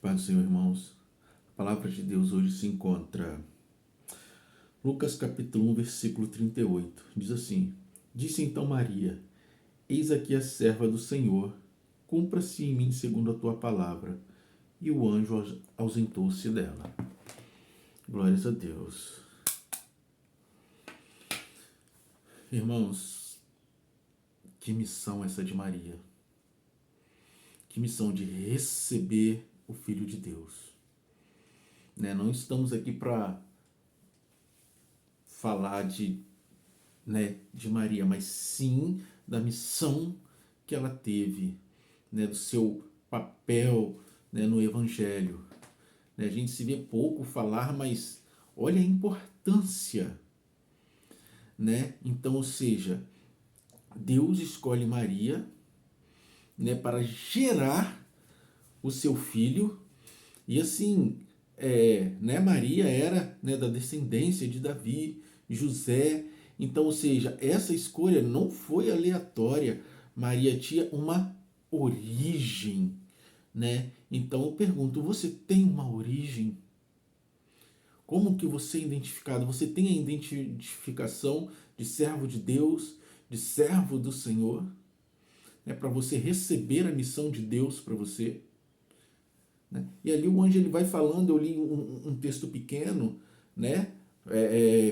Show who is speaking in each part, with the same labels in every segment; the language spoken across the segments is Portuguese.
Speaker 1: Paz do Senhor, irmãos. A palavra de Deus hoje se encontra Lucas capítulo 1, versículo 38. Diz assim: Disse então Maria: Eis aqui a serva do Senhor, cumpra-se em mim segundo a tua palavra. E o anjo ausentou-se dela. Glórias a Deus. Irmãos, que missão essa de Maria? Que missão de receber o Filho de Deus. Não estamos aqui para falar de Maria, mas sim da missão que ela teve, do seu papel, no Evangelho. A gente se vê pouco falar, mas olha a importância. Então, ou seja, Deus escolhe Maria, para gerar o seu filho. E assim, Maria era, da descendência de Davi, José. Então, ou seja, essa escolha não foi aleatória. Maria tinha uma origem, Então eu pergunto, você tem uma origem? Como que você é identificado? Você tem a identificação de servo de Deus, de servo do Senhor? Para você receber a missão de Deus para você? E ali o anjo ele vai falando, eu li um texto pequeno,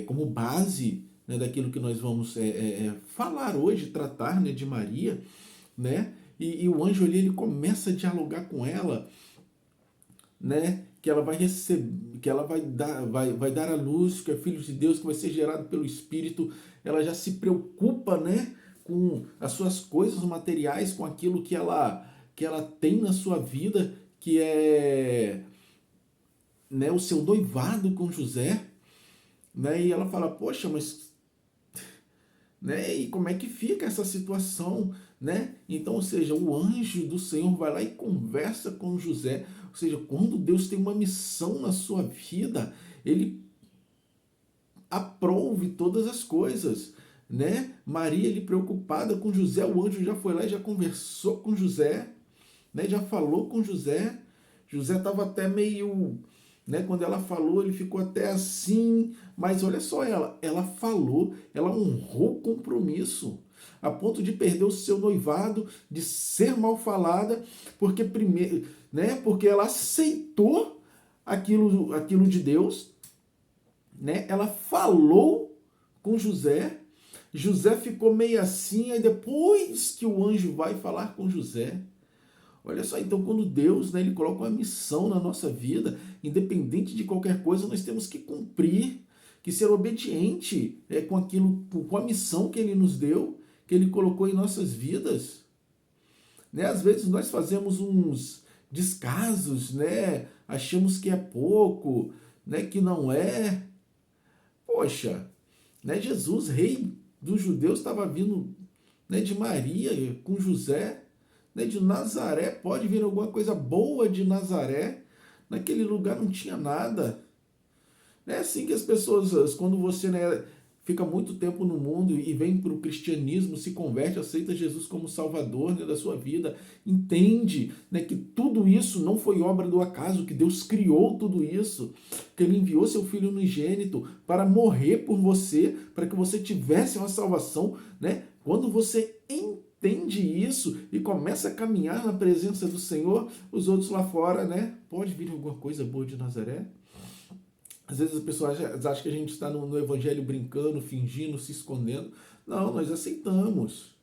Speaker 1: como base, daquilo que nós vamos falar hoje, tratar, de Maria, e o anjo ali ele começa a dialogar com ela, que ela vai receber, que ela vai dar à luz, que é filho de Deus, que vai ser gerado pelo Espírito. Ela já se preocupa, com as suas coisas materiais, com aquilo que ela tem na sua vida, que é o seu noivado com José, e ela fala, poxa, mas e como é que fica essa situação, Então, ou seja, o anjo do Senhor vai lá e conversa com José. Ou seja, quando Deus tem uma missão na sua vida, ele aprove todas as coisas, Maria, ele preocupada com José, o anjo já foi lá e já conversou com José, já falou com José. José estava até meio, quando ela falou, ele ficou até assim, mas olha só ela falou, ela honrou o compromisso, a ponto de perder o seu noivado, de ser mal falada, porque primeiro, porque ela aceitou aquilo de Deus, ela falou com José. José ficou meio assim, aí depois que o anjo vai falar com José. Olha só, então quando Deus, ele coloca uma missão na nossa vida, independente de qualquer coisa, nós temos que cumprir, que ser obediente com aquilo, com a missão que ele nos deu, que ele colocou em nossas vidas. Às vezes nós fazemos uns descasos, achamos que é pouco, que não é. Poxa, Jesus, rei dos judeus, estava vindo de Maria com José, de Nazaré. Pode vir alguma coisa boa de Nazaré? Naquele lugar não tinha nada. É assim que as pessoas, quando você fica muito tempo no mundo e vem para o cristianismo, se converte, aceita Jesus como Salvador da sua vida, entende que tudo isso não foi obra do acaso, que Deus criou tudo isso, que Ele enviou seu Filho unigênito para morrer por você, para que você tivesse uma salvação. Quando você entende isso e começa a caminhar na presença do Senhor, os outros lá fora, pode vir alguma coisa boa de Nazaré? Às vezes as pessoas acham que a gente está no evangelho brincando, fingindo, se escondendo. Não, nós aceitamos.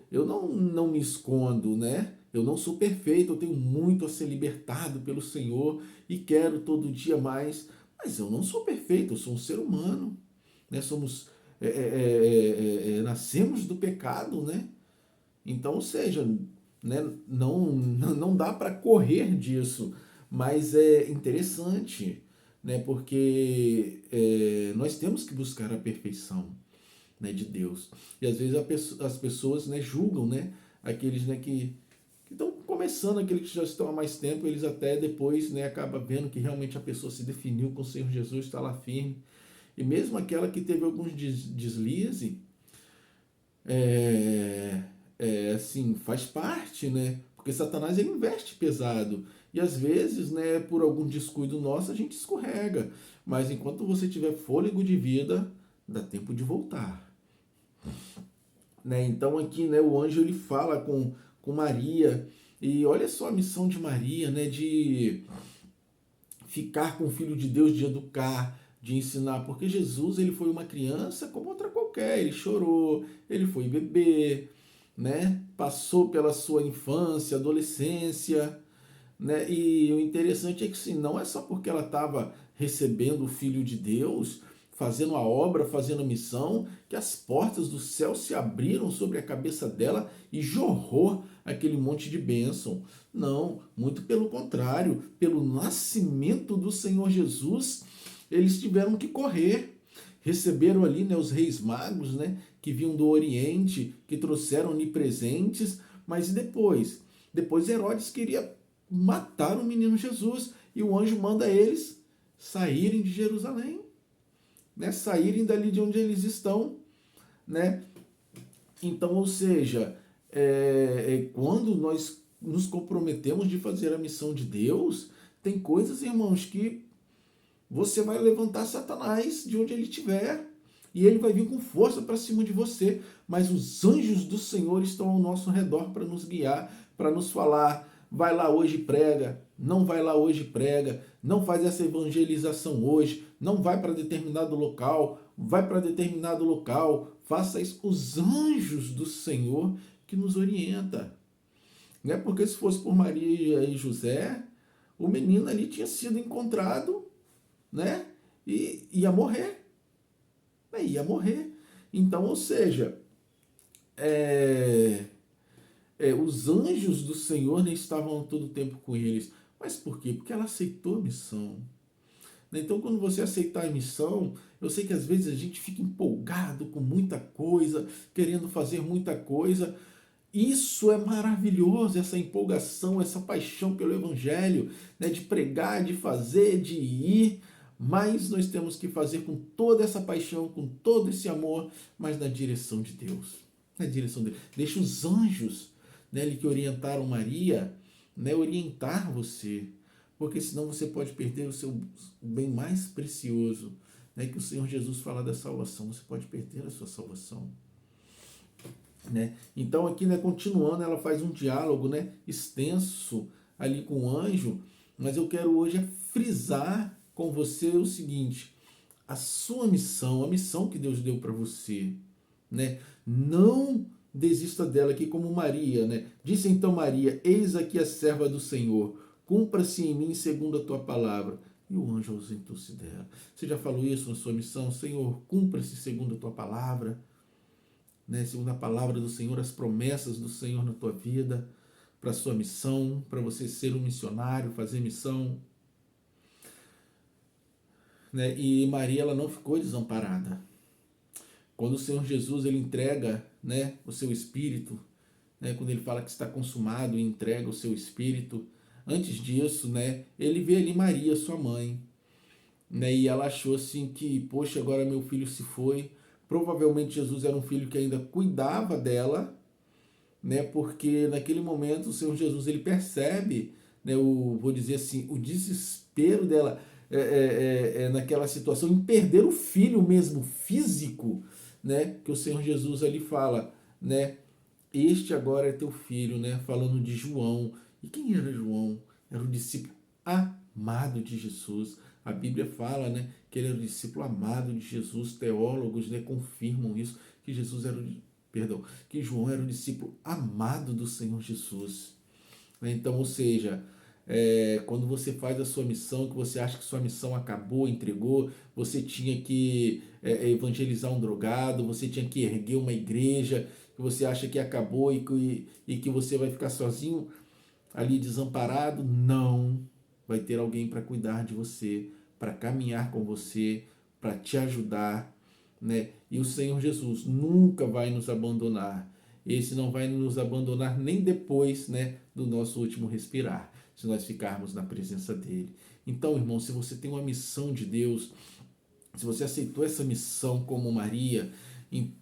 Speaker 1: Eu não me escondo, Eu não sou perfeito, eu tenho muito a ser libertado pelo Senhor e quero todo dia mais. Mas eu não sou perfeito, eu sou um ser humano. Somos, nascemos do pecado, Então, ou seja, não dá para correr disso. Mas é interessante, porque nós temos que buscar a perfeição, de Deus. E às vezes as pessoas julgam, aqueles que estão começando, aqueles que já estão há mais tempo, eles até depois acabam vendo que realmente a pessoa se definiu com o Senhor Jesus, está lá firme. E mesmo aquela que teve alguns deslizes, assim, faz parte, porque Porque Satanás ele investe pesado. E às vezes, né, por algum descuido nosso, a gente escorrega. Mas enquanto você tiver fôlego de vida, dá tempo de voltar. Né? Então aqui, né, o anjo ele fala com Maria. E olha só a missão de Maria, né, de ficar com o Filho de Deus, de educar, de ensinar, porque Jesus ele foi uma criança como outra qualquer, ele chorou, ele foi bebê, né? Passou pela sua infância, adolescência, né? E o interessante é que sim, não é só porque ela estava recebendo o Filho de Deus, fazendo a obra, fazendo a missão, que as portas do céu se abriram sobre a cabeça dela e jorrou aquele monte de bênção. Não, muito pelo contrário, pelo nascimento do Senhor Jesus, eles tiveram que correr. Receberam ali, né, os reis magos, né, que vinham do Oriente, que trouxeram-lhe presentes, mas e depois? Depois Herodes queria matar o menino Jesus e o anjo manda eles saírem de Jerusalém, né, saírem dali de onde eles estão, né? Então, ou seja, quando nós nos comprometemos de fazer a missão de Deus, tem coisas, irmãos, que você vai levantar Satanás de onde ele estiver e ele vai vir com força para cima de você, mas os anjos do Senhor estão ao nosso redor para nos guiar, para nos falar: vai lá hoje e prega, não vai lá hoje e prega, não faz essa evangelização hoje, não vai para determinado local, vai para determinado local, faça isso. Os anjos do Senhor que nos orienta. Né? Porque se fosse por Maria e José, o menino ali tinha sido encontrado, né? E ia morrer. Né? Ia morrer. Então, ou seja, os anjos do Senhor, né, estavam todo o tempo com eles. Mas por quê? Porque ela aceitou a missão. Então, quando você aceitar a missão, eu sei que às vezes a gente fica empolgado com muita coisa, querendo fazer muita coisa. Isso é maravilhoso, essa empolgação, essa paixão pelo Evangelho, né, de pregar, de fazer, de ir. Mas nós temos que fazer com toda essa paixão, com todo esse amor, mas na direção de Deus. Na direção de Deus. Deixa os anjos, né, que orientaram Maria, né, orientar você. Porque senão você pode perder o seu bem mais precioso. Né, que o Senhor Jesus fala da salvação. Você pode perder a sua salvação. Né? Então aqui, né, continuando, ela faz um diálogo, né, extenso ali com o anjo, mas eu quero hoje frisar com você o seguinte: a sua missão, a missão que Deus deu para você, né, não desista dela, aqui como Maria, né? Disse então Maria: eis aqui a serva do Senhor, cumpra-se em mim segundo a tua palavra. E o anjo ausentou-se dela. Você já falou isso na sua missão? Senhor, cumpra-se segundo a tua palavra. Né, segundo a palavra do Senhor, as promessas do Senhor na tua vida, para a sua missão, para você ser um missionário, fazer missão. Né? E Maria, ela não ficou desamparada. Quando o Senhor Jesus ele entrega, né, o seu espírito, né, quando ele fala que está consumado e entrega o seu espírito, antes disso, né, ele vê ali Maria, sua mãe, né, e ela achou assim que, poxa, agora meu filho se foi. Provavelmente Jesus era um filho que ainda cuidava dela, né? Porque naquele momento o Senhor Jesus ele percebe, né, vou dizer assim, o desespero dela naquela situação em perder o filho mesmo físico, né? Que o Senhor Jesus ali fala, né? Este agora é teu filho, né? Falando de João. E quem era João? Era o discípulo amado de Jesus. A Bíblia fala, né, que ele era o discípulo amado de Jesus. Teólogos, né, confirmam isso, que Jesus era que João era o discípulo amado do Senhor Jesus. Então, ou seja, quando você faz a sua missão, que você acha que sua missão acabou, entregou, você tinha que evangelizar um drogado, você tinha que erguer uma igreja, que você acha que acabou e que você vai ficar sozinho ali desamparado, não. Vai ter alguém para cuidar de você, para caminhar com você, para te ajudar, né? E o Senhor Jesus nunca vai nos abandonar. Esse não vai nos abandonar nem depois, né, do nosso último respirar, se nós ficarmos na presença dele. Então, irmão, se você tem uma missão de Deus, se você aceitou essa missão como Maria,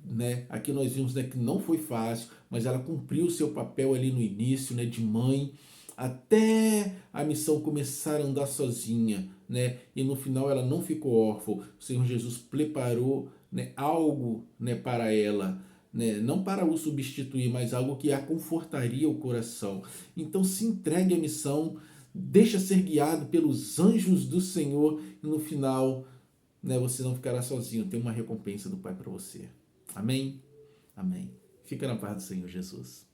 Speaker 1: né? Aqui nós vimos, né, que não foi fácil, mas ela cumpriu o seu papel ali no início, né, de mãe, até a missão começar a andar sozinha, né? E no final ela não ficou órfã. O Senhor Jesus preparou, né, algo, né, para ela, né? Não para o substituir, mas algo que a confortaria o coração. Então se entregue à missão, deixa ser guiado pelos anjos do Senhor e no final, né, você não ficará sozinho. Tem uma recompensa do Pai para você. Amém? Amém. Fica na paz do Senhor Jesus.